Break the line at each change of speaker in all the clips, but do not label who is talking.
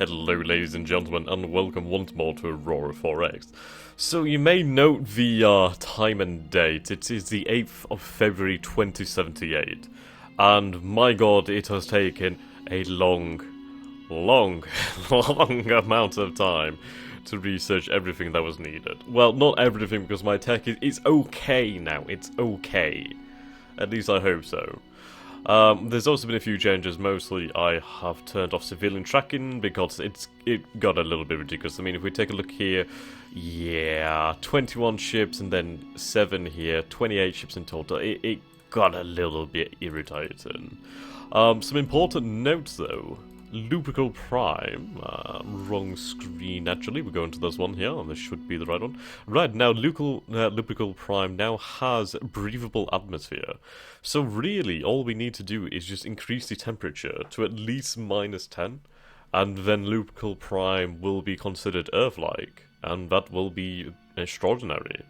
Hello ladies and gentlemen, and welcome once more to Aurora 4X. So you may note the time and date. It is the 8th of February 2078. And my god, it has taken a long amount of time to research everything that was needed. Well, not everything, because my tech is okay now. It's okay. At least I hope so. There's also been a few changes. Mostly I have turned off civilian tracking because it got a little bit ridiculous. I mean, if we take a look here, yeah, 21 ships and then 7 here, 28 ships in total. It got a little bit irritating. Some important notes though. Lubrical Prime, wrong screen actually, we're going to this one here, and this should be the right one. Right, now Lubrical Prime now has breathable atmosphere, so really all we need to do is just increase the temperature to at least -10, and then Lubrical Prime will be considered Earth-like, and that will be extraordinary.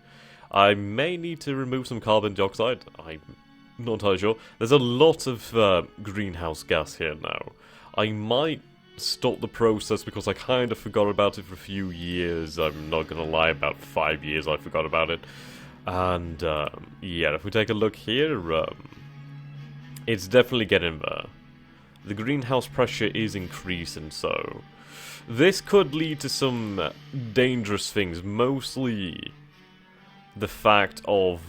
I may need to remove some carbon dioxide, I'm not entirely sure. There's a lot of greenhouse gas here now. I might stop the process because I kind of forgot about it for a few years. I'm not gonna lie, about 5 years I forgot about it. And, yeah, if we take a look here, it's definitely getting there. The greenhouse pressure is increasing, so this could lead to some dangerous things, mostly the fact of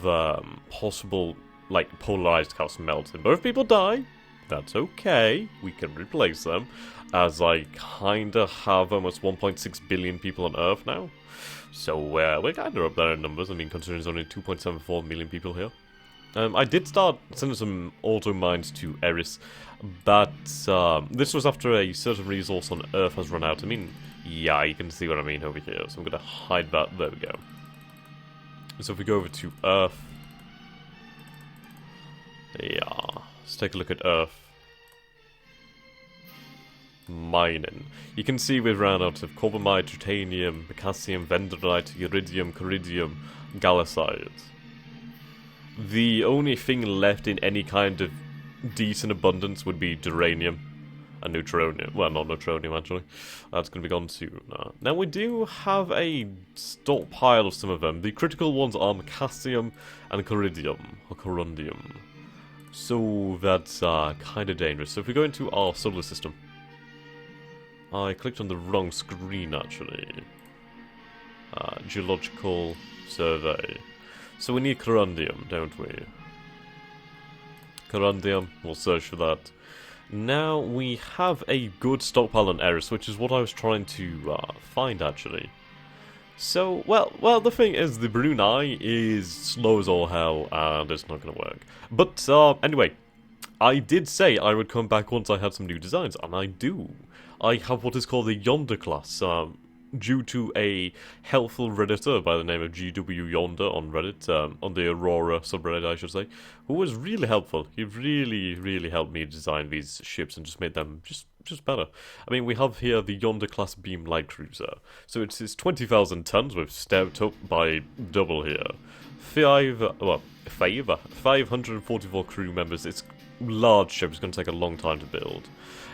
possible, like, polarized clouds melting. But if people die, that's okay, we can replace them, as I kinda have almost 1.6 billion people on Earth now. So we're kinda up there in numbers, I mean, considering there's only 2.74 million people here. I did start sending some auto mines to Eris, but this was after a certain resource on Earth has run out. I mean, yeah, you can see what I mean over here, so I'm gonna hide that, there we go. So if we go over to Earth, yeah, let's take a look at Earth. Mining. You can see we've run out of cobalt, titanium, potassium, vendorite, iridium, coridium, gallicite. The only thing left in any kind of decent abundance would be duranium and neutronium. Well, not neutronium actually. That's going to be gone soon. Now we do have a stockpile of some of them. The critical ones are potassium and coridium, or corundium. So that's kind of dangerous. So if we go into our solar system, I clicked on the wrong screen actually. Geological survey. So we need corundium, don't we? Corundium, we'll search for that. Now we have a good stockpile on Eris, which is what I was trying to find actually. So, well, the thing is, the Brunei is slow as all hell, and it's not gonna work. But, anyway, I did say I would come back once I had some new designs, and I do. I have what is called the Yonder class, due to a helpful Redditor by the name of GW Yonder on Reddit, on the Aurora subreddit, I should say, who was really helpful. He really helped me design these ships and just made them just better. I mean, we have here the Yonder class beam light cruiser. So it's 20,000 tons. We've stepped up by double here. 544 crew members. It's large ship. It's going to take a long time to build.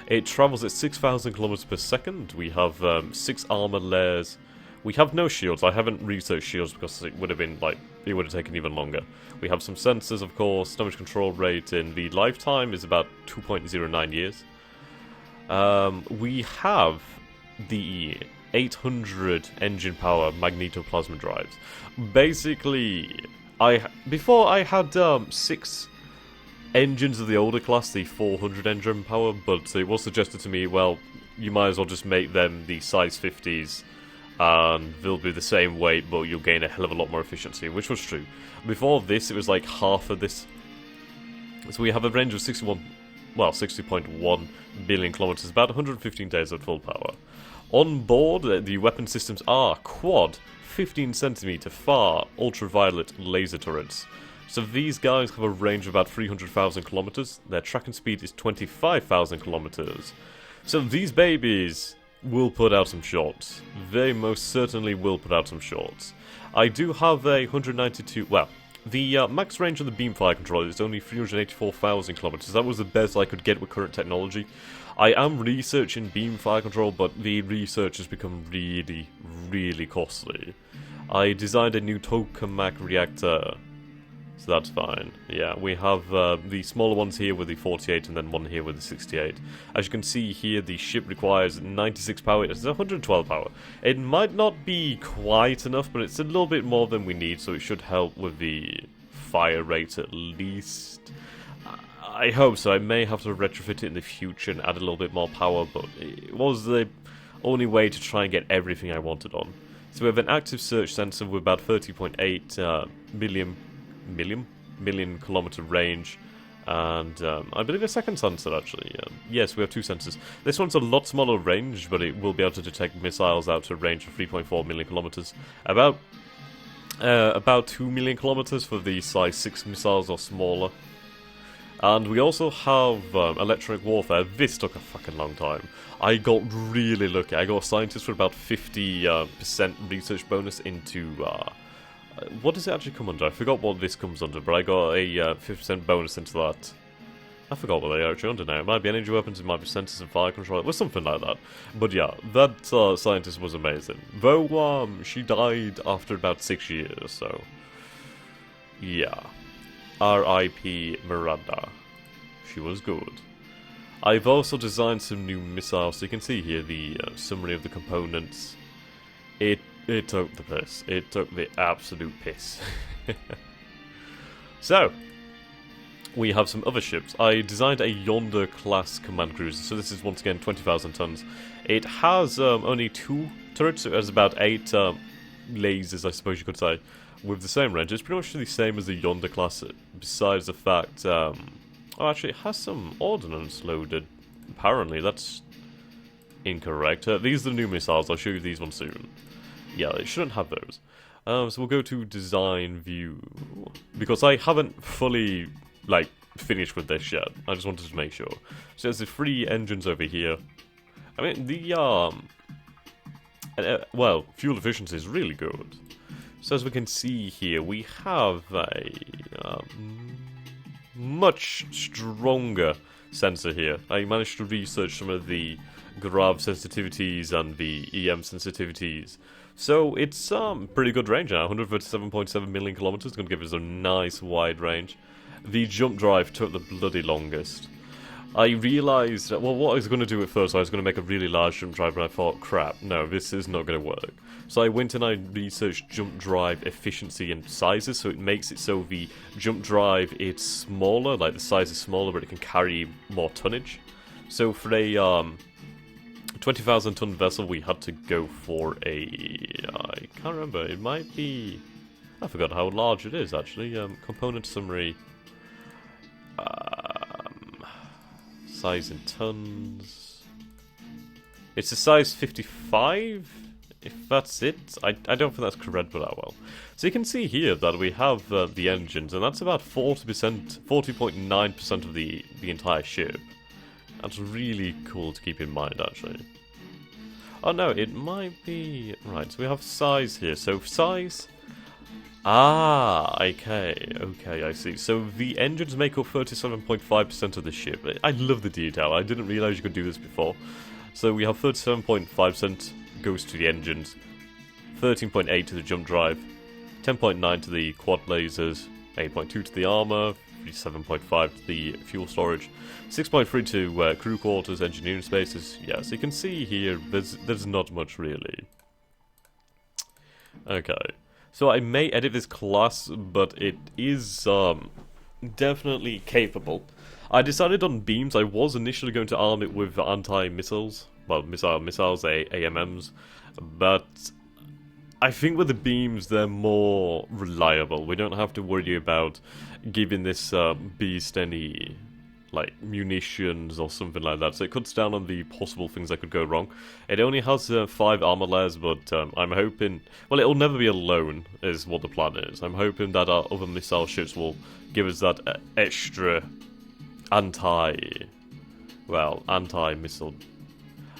It travels at 6,000 kilometers per second. We have 6 armor layers. We have no shields. I haven't researched shields because it would have been like it would have taken even longer. We have some sensors, of course. Damage control rate in the lifetime is about 2.09 years. We have the 800 engine power magnetoplasma drives. Basically, before I had 6 engines of the older class, the 400 engine power, but it was suggested to me, well, you might as well just make them the size 50s, and they'll be the same weight, but you'll gain a hell of a lot more efficiency, which was true. Before this, it was like half of this. So we have a range of 60.1 billion kilometers, about 115 days at full power. On board, the weapon systems are quad 15 centimeter far ultraviolet laser turrets. So these guys have a range of about 300,000 kilometers. Their tracking speed is 25,000 kilometers. So these babies will put out some shots. They most certainly will put out some shots. I do have a 192... Well, the max range of the beamfire controller is only 384,000 kilometers. That was the best I could get with current technology. I am researching beam fire control, but the research has become really, really costly. I designed a new tokamak reactor, so that's fine. Yeah, we have the smaller ones here with the 48 and then one here with the 68. As you can see here, the ship requires 96 power, it's 112 power. It might not be quite enough, but it's a little bit more than we need, so it should help with the fire rate at least. I hope so. I may have to retrofit it in the future and add a little bit more power, but it was the only way to try and get everything I wanted on. So we have an active search sensor with about 30.8 million kilometer range, and I believe a second sensor actually. Yes, we have two sensors. This one's a lot smaller range, but it will be able to detect missiles out to a range of 3.4 million kilometers. About 2 million kilometers for the size 6 missiles or smaller. And we also have electronic warfare. This took a fucking long time. I got really lucky. I got a scientist for about 50% research bonus into... what does it actually come under? I forgot what this comes under, but I got a 50% bonus into that. I forgot what they are actually under now. It might be energy weapons, it might be sensors and fire control, it was something like that. But yeah, that scientist was amazing. Though, she died after about 6 years, so... yeah. R.I.P. Miranda. She was good. I've also designed some new missiles, so you can see here the summary of the components. It took the piss. It took the absolute piss. So, we have some other ships. I designed a Yonder class command cruiser, so this is once again 20,000 tons. It has only 2 turrets, so it has about 8 lasers, I suppose you could say, with the same range. It's pretty much the same as the Yonder class, besides the fact, oh, actually, it has some ordnance loaded. Apparently, that's incorrect. These are the new missiles. I'll show you these ones soon. Yeah, it shouldn't have those. So we'll go to design view, because I haven't fully, like, finished with this yet. I just wanted to make sure. So there's the 3 engines over here. I mean, the, well, fuel efficiency is really good. So as we can see here, we have a much stronger sensor here. I managed to research some of the grav sensitivities and the EM sensitivities. So it's pretty good range now, 137.7 million kilometers, going to give us a nice wide range. The jump drive took the bloody longest. I realised, well, what I was going to do at first, I was going to make a really large jump drive, and I thought, crap, no, this is not going to work. So I went and I researched jump drive efficiency and sizes, so it makes it so the jump drive, it's smaller, like the size is smaller, but it can carry more tonnage. So for a 20,000 ton vessel, we had to go for a, I can't remember, it might be, I forgot how large it is actually, component summary, size in tons. It's a size 55, if that's it. I don't think that's correct, but well. So you can see here that we have the engines, and that's about 40%, 40.9% of the entire ship. That's really cool to keep in mind, actually. Oh no, it might be... right, so we have size here. So size... ah, okay, I see. So the engines make up 37.5% of the ship. I love the detail. I didn't realise you could do this before. So we have 37.5% goes to the engines, 13.8 to the jump drive, 10.9 to the quad lasers, 8.2 to the armour, 7.5 to the fuel storage, 6.3 to crew quarters, engineering spaces. Yeah, so you can see here, there's not much really. Okay. So I may edit this class, but it is definitely capable. I decided on beams. I was initially going to arm it with anti-missiles, well, missiles, AMMs, but I think with the beams they're more reliable. We don't have to worry about giving this beast any like munitions or something like that, so it cuts down on the possible things that could go wrong. It only has 5 armor layers, but I'm hoping, well, it'll never be alone is what the plan is. I'm hoping that our other missile ships will give us that extra anti-missile.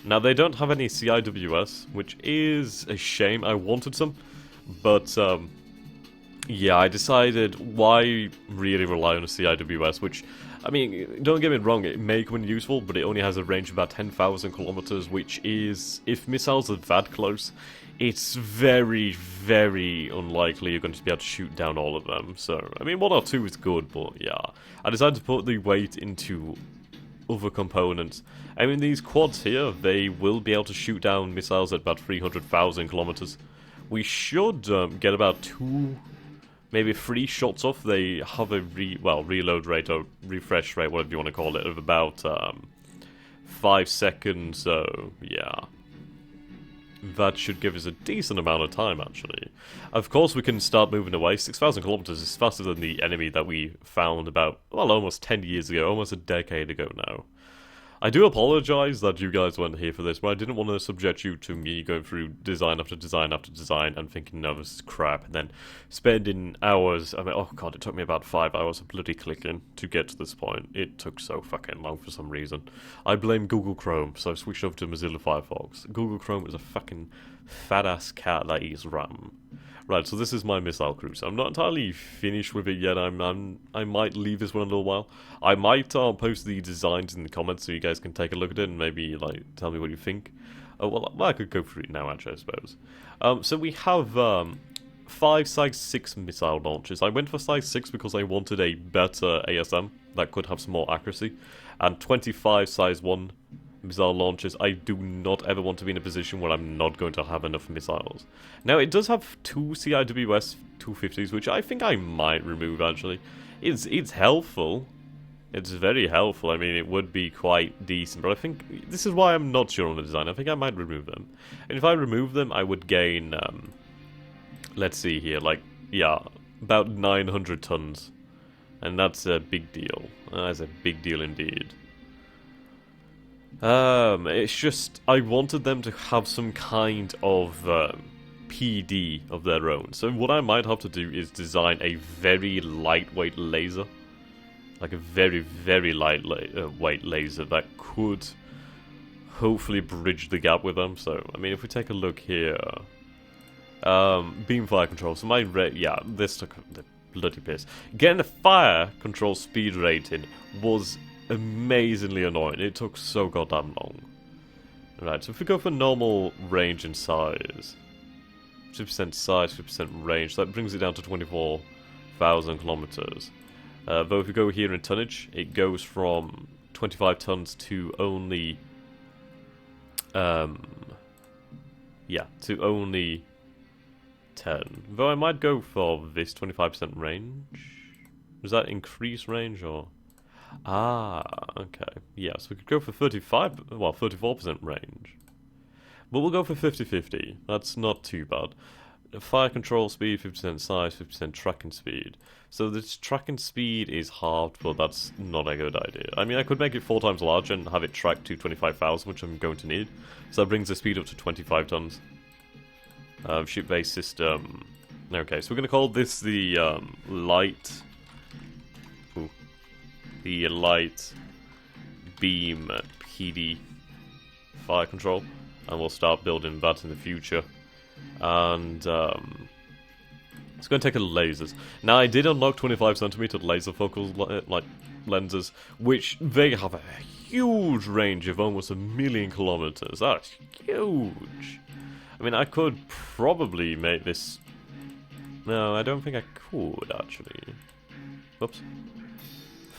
Now they don't have any CIWS, which is a shame. I wanted some, but yeah, I decided why really rely on a CIWS, which I mean, don't get me wrong, it may come in useful, but it only has a range of about 10,000 kilometers, which is, if missiles are that close, it's very, very unlikely you're going to be able to shoot down all of them. So, I mean, 1 or 2 is good, but yeah. I decided to put the weight into other components. I mean, these quads here, they will be able to shoot down missiles at about 300,000 kilometers. We should get about 2, maybe 3 shots off. They have a reload rate or refresh rate, whatever you want to call it, of about 5 seconds. So yeah, that should give us a decent amount of time, actually. Of course, we can start moving away. 6,000 kilometers is faster than the enemy that we found about, well, almost 10 years ago, almost a decade ago now. I do apologise that you guys weren't here for this, but I didn't want to subject you to me going through design after design after design and thinking, no, this is crap, and then spending hours. I mean, oh god, it took me about 5 hours of bloody clicking to get to this point. It took so fucking long for some reason. I blame Google Chrome, so I switched over to Mozilla Firefox. Google Chrome is a fucking fat-ass cat that eats RAM. Right, so this is my missile cruise. I'm not entirely finished with it yet. I might leave this one a little while. I might post the designs in the comments so you guys can take a look at it and maybe like tell me what you think. Well, I could go through it now, actually, I suppose. So we have 5 size 6 missile launches. I went for size 6 because I wanted a better ASM that could have some more accuracy, and 25 size 1 missile launches. I do not ever want to be in a position where I'm not going to have enough missiles. Now, it does have 2 CIWS 250s, which I think I might remove, actually. It's helpful. It's very helpful. I mean, it would be quite decent, but I think this is why I'm not sure on the design. I think I might remove them. And if I remove them, I would gain, let's see here, like, yeah, about 900 tons. And that's a big deal. That's a big deal indeed. It's just, I wanted them to have some kind of PD of their own. So what I might have to do is design a very lightweight laser. Like a very, very lightweight laser that could hopefully bridge the gap with them. So, I mean, if we take a look here, beam fire control. So my this took the bloody piss. Getting a fire control speed rating was amazingly annoying. It took so goddamn long. Right, so if we go for normal range and size, 50% size, 50% range, that brings it down to 24,000 kilometers. Though if we go here in tonnage, it goes from 25 tons to only, to only 10. Though I might go for this 25% range. Does that increase range or? Ah, okay. Yeah, so we could go for 34% range. But we'll go for 50-50. That's not too bad. Fire control speed, 50% size, 50% tracking speed. So this tracking speed is halved, but that's not a good idea. I mean, I could make it 4 times larger and have it track to 25,000, which I'm going to need. So that brings the speed up to 25 tons. Ship-based system. Okay, so we're going to call this the light... the light beam PD fire control, and we'll start building that in the future. And it's going to take a lasers. Now, I did unlock 25cm laser focal lenses, which they have a huge range of almost 1,000,000 kilometers. That's huge. I mean, I could probably make this. No, I don't think I could actually. Whoops.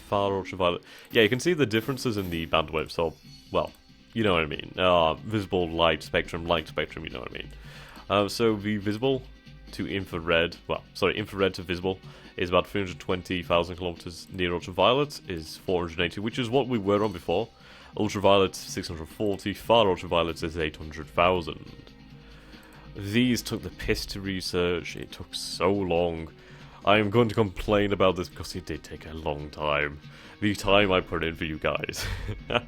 Far ultraviolet. Yeah, you can see the differences in the bandwidth, so, well, you know what I mean. Visible light spectrum, you know what I mean. So the visible to infrared, infrared to visible is about 320,000 kilometers. Near ultraviolet is 480, which is what we were on before. Ultraviolet 640, far ultraviolet is 800,000. These took the piss to research. It took so long. I am going to complain about this because it did take a long time. The time I put in for you guys. Yeah,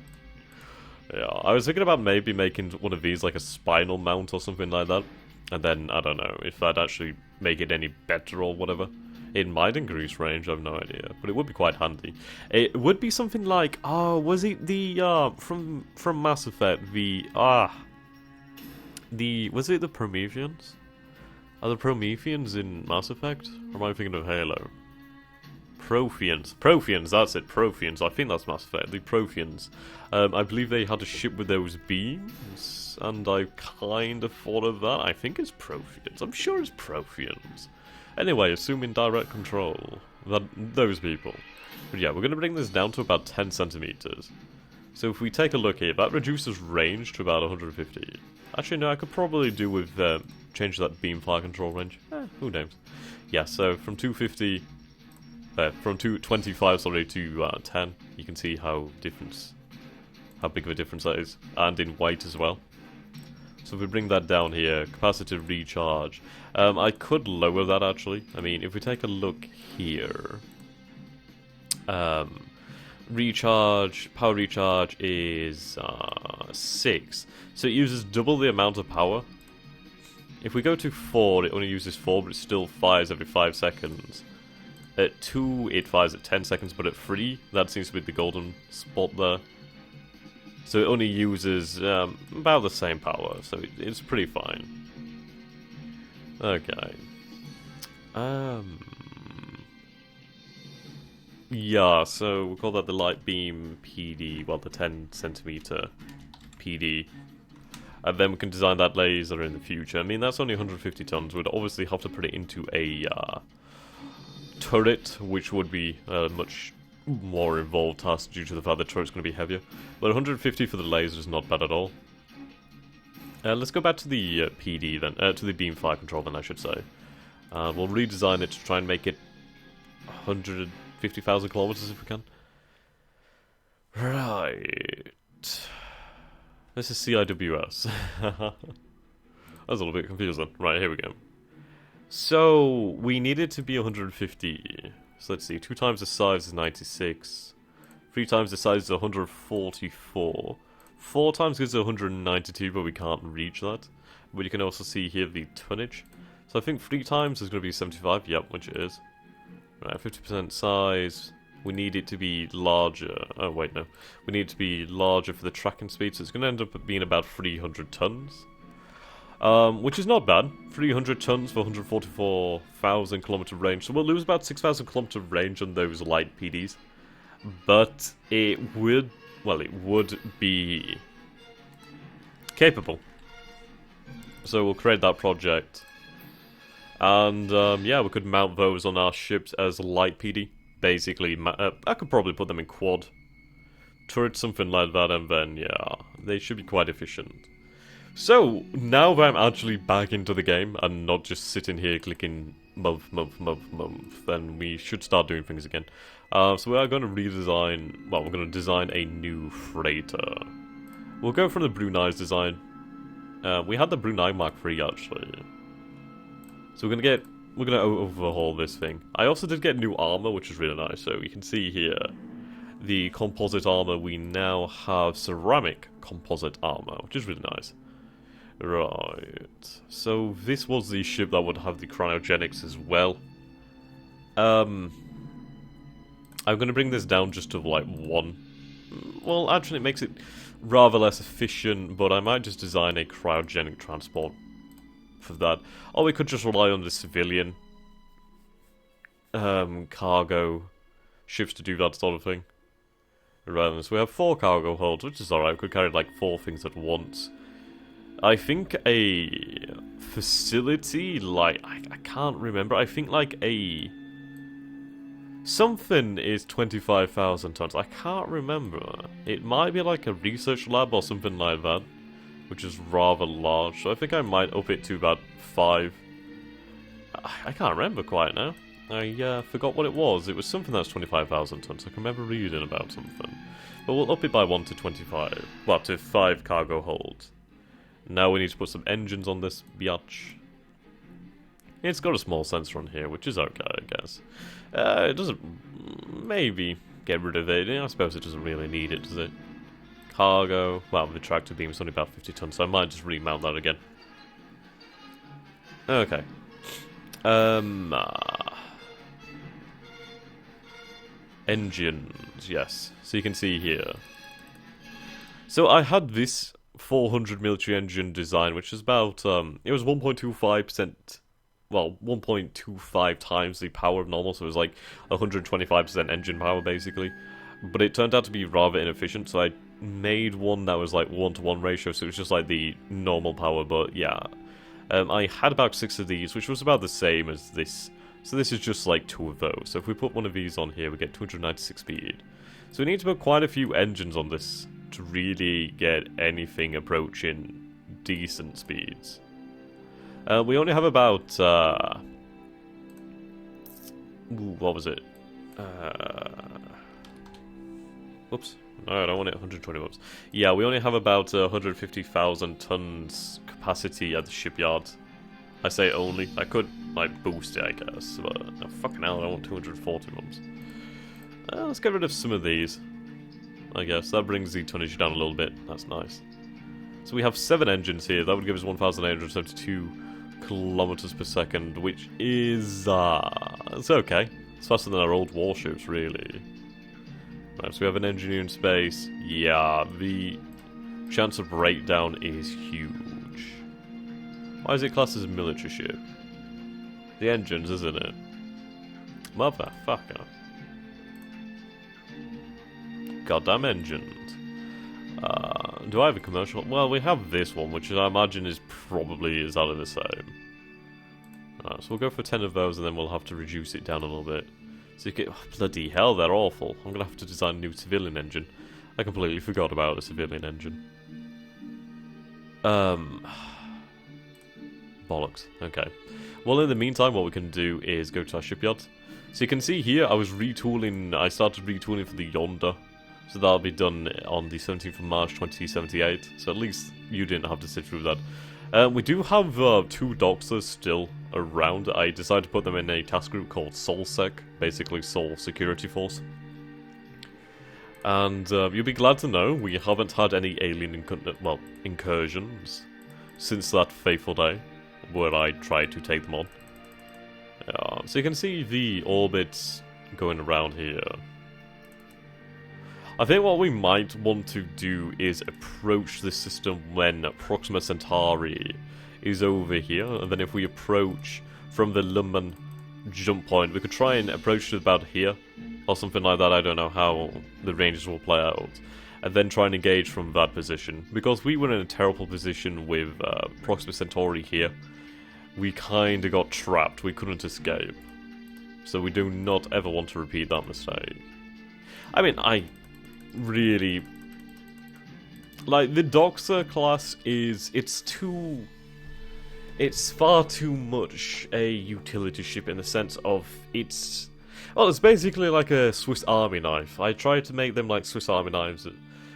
I was thinking about maybe making one of these like a spinal mount or something like that. And then, I don't know, if that'd actually make it any better or whatever. It might increase range, I have no idea. But it would be quite handy. It would be something like, was it the, from Mass Effect, was it the Prometheans? Are the Prometheans in Mass Effect? Or am I thinking of Halo? Protheans, that's it, Protheans. I think that's Mass Effect, the Protheans. I believe they had a ship with those beams, and I kind of thought of that. I think it's Protheans. I'm sure it's Protheans. Anyway, assuming direct control, those people. But yeah, we're going to bring this down to about 10 centimeters. So if we take a look here, that reduces range to about 150. Actually, no, I could probably do with change that beam fire control range. Who knows? Yeah, so from 250, from 225, sorry, to 10, you can see how big of a difference that is, and in weight as well. So if we bring that down here, capacitive recharge. I could lower that actually. I mean, if we take a look here, power recharge is 6, so it uses double the amount of power. If we go to 4, it only uses 4, but it still fires every 5 seconds. At 2, it fires at 10 seconds, but at 3, that seems to be the golden spot there. So it only uses about the same power, so it's pretty fine. Okay. Yeah, so we'll call that the light beam PD, well, the 10 centimeter PD. And then we can design that laser in the future. I mean, that's only 150 tons. We'd obviously have to put it into a turret, which would be a much more involved task due to the fact the turret's going to be heavier. But 150 for the laser is not bad at all. Let's go back to the PD then, to the beam fire control then, I should say. We'll redesign it to try and make it 150,000 kilometers if we can. Right. This is CIWS. That's a little bit confusing. Right, here we go. So, we need it to be 150. So let's see, 2 times the size is 96. 3 times the size is 144. 4 times gives 192, but we can't reach that. But you can also see here the tonnage. So I think 3 times is going to be 75, yep, which it is. Right, 50% size. We need it to be larger. Oh, wait, no. We need it to be larger for the tracking speed, so it's going to end up being about 300 tons. Which is not bad. 300 tons for 144,000 kilometer range. So we'll lose about 6,000 kilometer range on those light PDs. But it would, well, it would be capable. So we'll create that project. And, yeah, we could mount those on our ships as light PD. Basically, I could probably put them in quad turret, something like that, and then, yeah, they should be quite efficient. So, now that I'm actually back into the game, and not just sitting here clicking month, then we should start doing things again. So we are going to redesign, well, we're going to design a new freighter. We'll go from the Brunei's design. We had the Brunei Mark III, actually. So we're going to overhaul this thing. I also did get new armor, which is really nice. So you can see here, the composite armor, we now have ceramic composite armor, which is really nice. Right. So this was the ship that would have the cryogenics as well. I'm going to bring this down just to like 1. Well, actually it makes it rather less efficient, but I might just design a cryogenic transport for that. Or we could just rely on the civilian cargo ships to do that sort of thing. Right, so we have 4 cargo holds, which is alright. We could carry like 4 things at once. I think a facility, like, I can't remember. I think like a something is 25,000 tons. I can't remember. It might be like a research lab or something like that, which is rather large. So I think I might up it to about 5. I can't remember quite now. I forgot what it was. It was something that's 25,000 tons. I can remember reading about something. But we'll up it by 1 to 25. Well, to 5 cargo holds. Now we need to put some engines on this biatch. It's got a small sensor on here, which is okay, I guess. It doesn't... maybe get rid of it. I suppose it doesn't really need it, does it? Cargo... well, the tractor beam is only about 50 tons, so I might just remount that again. Okay. Engines, yes. So you can see here. So I had this 400 military engine design, which is about, it was 1.25%, well, 1.25 times the power of normal, so it was like 125% engine power, basically. But it turned out to be rather inefficient, so I made one that was like 1-to-1 ratio, so it was just like the normal power, but yeah. I had about 6 of these, which was about the same as this. So this is just like 2 of those. So if we put one of these on here, we get 296 speed. So we need to put quite a few engines on this to really get anything approaching decent speeds. We only have about, what was it? Whoops. No, I don't want it 120 whoops. Yeah, we only have about 150,000 tons capacity at the shipyard. I say only. I could, like, boost it, I guess, but oh, fucking hell, I don't want 240 whoops. Let's get rid of some of these, I guess. That brings the tonnage down a little bit. That's nice. So we have 7 engines here. That would give us 1,872 kilometers per second, which is, it's okay. It's faster than our old warships, really. Right, so we have an engineer in space. Yeah, the chance of breakdown is huge. Why is it classed as a military ship? The engines, isn't it? Motherfucker. Goddamn engines. Do I have a commercial? Well, we have this one, which I imagine is probably exactly the same. Alright, so we'll go for 10 of those, and then we'll have to reduce it down a little bit. So you get, oh, bloody hell, they're awful. I'm gonna have to design a new civilian engine. I completely forgot about the civilian engine. Bollocks. Okay. Well, in the meantime, what we can do is go to our shipyard. So you can see here, I started retooling for the Yonder. So that'll be done on the 17th of March 2078. So at least you didn't have to sit through that. We do have 2 Doctors still around. I decided to put them in a task group called SolSec, basically Sol Security Force. And you'll be glad to know we haven't had any alien incursions since that fateful day where I tried to take them on. So you can see the orbits going around here. I think what we might want to do is approach this system when Proxima Centauri is over here, and then if we approach from the Lumban jump point, we could try and approach it about here, or something like that. I don't know how the ranges will play out, and then try and engage from that position. Because we were in a terrible position with Proxima Centauri here, we kinda got trapped, we couldn't escape. So we do not ever want to repeat that mistake. I mean, I really like the Doxa class it's far too much a utility ship in the sense of it's basically like a Swiss Army knife. I tried to make them like Swiss Army knives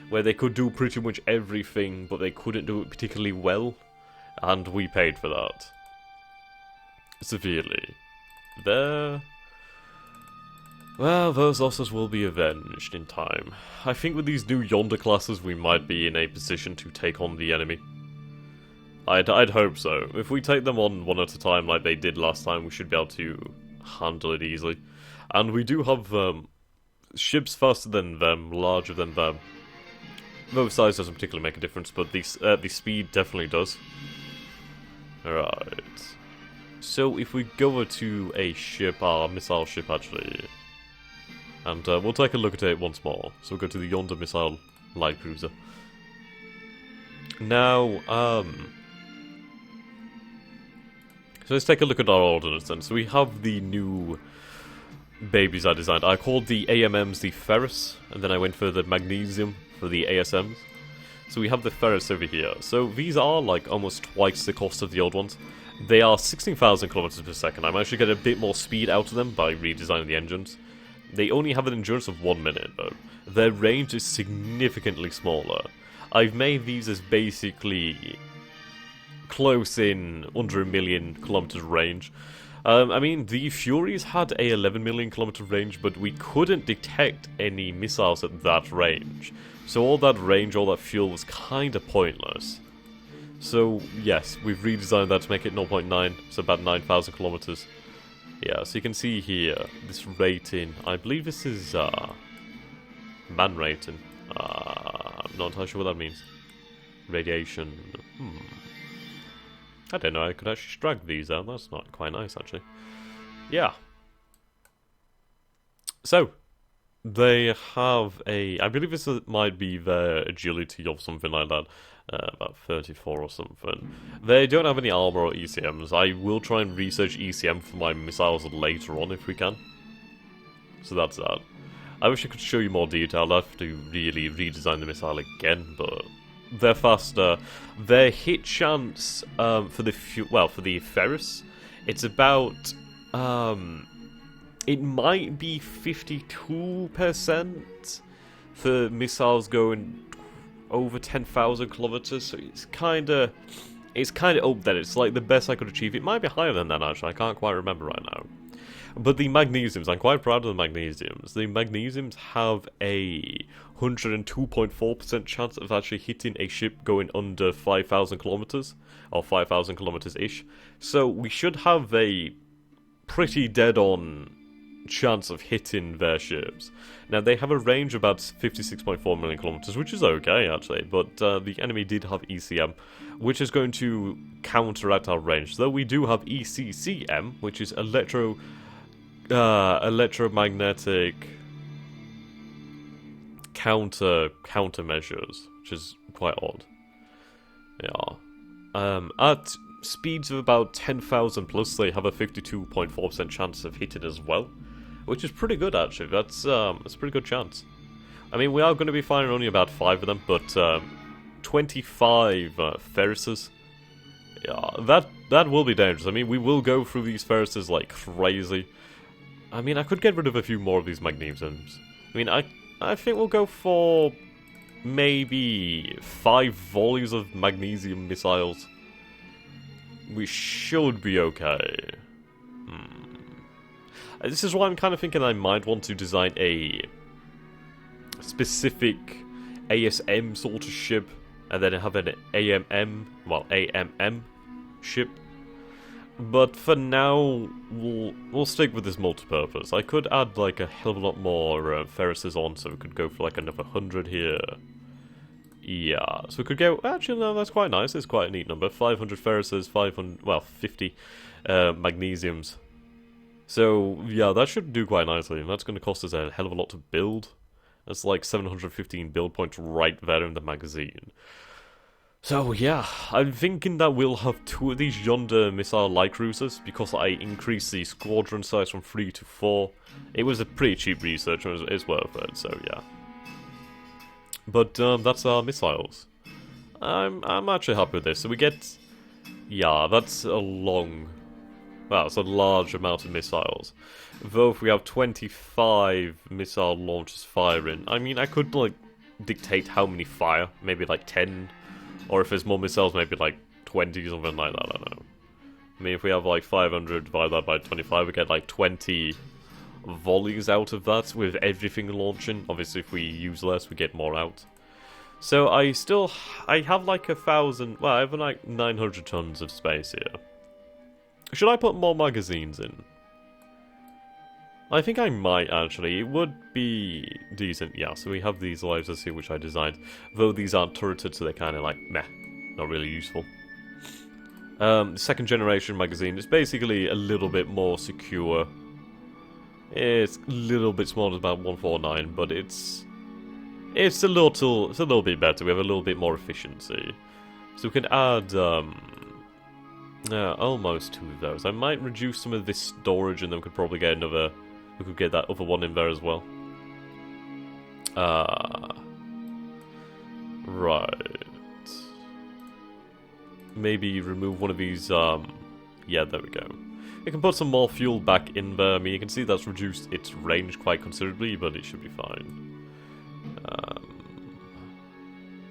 where they could do pretty much everything, but they couldn't do it particularly well, and we paid for that severely. Well, those losses will be avenged in time. I think with these new Yonder classes, we might be in a position to take on the enemy. I'd hope so. If we take them on one at a time like they did last time, we should be able to handle it easily. And we do have ships faster than them, larger than them. Though size doesn't particularly make a difference, but the speed definitely does. Alright. So if we go over to a ship, our missile ship actually, and we'll take a look at it once more. So we'll go to the Yonder Missile Light Cruiser. Now, so let's take a look at our ordnance then. So we have the new babies I designed. I called the AMMs the Ferrous, and then I went for the Magnesium for the ASMs. So we have the Ferrous over here. So these are like almost twice the cost of the old ones. They are 16,000 kilometers per second. I managed to get a bit more speed out of them by redesigning the engines. They only have an endurance of 1 minute, though. Their range is significantly smaller. I've made these as basically close in, under 1 million kilometers range. I mean, the Furies had a 11 million kilometer range, but we couldn't detect any missiles at that range. So all that range, all that fuel was kinda pointless. So, yes, we've redesigned that to make it 0.9, so about 9,000 kilometers. Yeah, so you can see here, this rating, I believe this is, man rating. I'm not entirely sure what that means. Radiation, I didn't know I could actually drag these out. That's not quite nice, actually. Yeah. So, they have a... I believe this might be their agility or something like that. About 34 or something. They don't have any armor or ECMs. I will try and research ECM for my missiles later on if we can. So that's that. I wish I could show you more detail. I'd have to really redesign the missile again, but they're faster. Their hit chance for the Ferris, it's about it might be 52% for missiles going over 10,000 kilometers. So it's kind of up there. It's like the best I could achieve. It might be higher than that actually. I can't quite remember right now. But the magnesiums, I'm quite proud of the magnesiums. The magnesiums have a 102.4% chance of actually hitting a ship going under 5,000 kilometers, or 5,000 kilometers-ish. So we should have a pretty dead-on chance of hitting their ships. Now, they have a range of about 56.4 million kilometers, which is okay, actually, but the enemy did have ECM, which is going to counteract our range. Though we do have ECCM, which is electromagnetic countermeasures, which is quite odd. Yeah. At speeds of about 10,000 plus, they have a 52.4% chance of hitting as well, which is pretty good actually. That's a pretty good chance. I mean, we are going to be firing only about 5 of them, but 25 Ferrises. Yeah, that will be dangerous. I mean, we will go through these Ferrises like crazy. I mean, I could get rid of a few more of these magnesiums. I mean, I think we'll go for maybe 5 volleys of magnesium missiles. We should be okay. This is why I'm kind of thinking I might want to design a specific ASM sort of ship, and then have an AMM ship. But for now, we'll stick with this multi-purpose. I could add like a hell of a lot more Ferrises on, so we could go for like another 100 here. Yeah, so we could go... Actually, no, that's quite nice. It's quite a neat number. 500 Ferrises, 50 magnesiums. So, yeah, that should do quite nicely. And that's going to cost us a hell of a lot to build. That's like 715 build points right there in the magazine. So, yeah, I'm thinking that we'll have 2 of these yonder missile light cruisers, because I increased the squadron size from 3 to 4. It was a pretty cheap research, and it's worth it, so yeah. But, that's our missiles. I'm actually happy with this. So we get... Yeah, that's a long... Well, it's a large amount of missiles. Though if we have 25 missile launchers firing, I mean, I could, like, dictate how many fire. Maybe, like, 10... Or if there's more missiles, maybe like 20, something like that, I don't know. I mean, if we have like 500 divided that by 25, we get like 20 volleys out of that with everything launching. Obviously, if we use less, we get more out. So I have like 1,000, well, I have like 900 tons of space here. Should I put more magazines in? I think I might, actually. It would be decent. Yeah, so we have these lasers here, which I designed. Though these aren't turreted, so they're kind of like, meh. Not really useful. Second generation magazine is basically a little bit more secure. It's a little bit smaller, about 149, but it's a little bit better. We have a little bit more efficiency. So we can add, almost 2 of those. I might reduce some of this storage, and then we could probably get another... We could get that other one in there as well. Right. Maybe remove one of these, yeah, there we go. We can put some more fuel back in there. I mean, you can see that's reduced its range quite considerably, but it should be fine.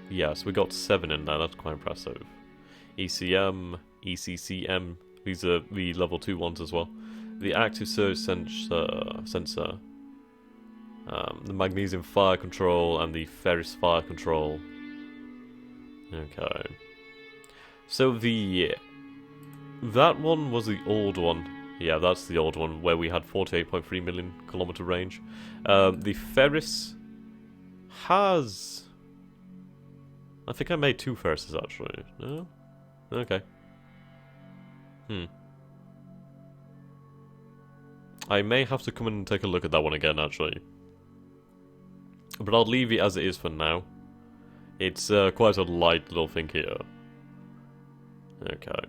Yeah, so we got 7 in there. That's quite impressive. ECM, ECCM. These are the level 2 ones as well. The active surge sensor, the magnesium fire control, and the ferrous fire control. Okay. So that one was the old one. Yeah, that's the old one, where we had 48.3 million kilometer range. The ferrous has... I think I made 2 ferruses, actually. No? Okay. I may have to come in and take a look at that one again, actually. But I'll leave it as it is for now. It's quite a light little thing here. Okay.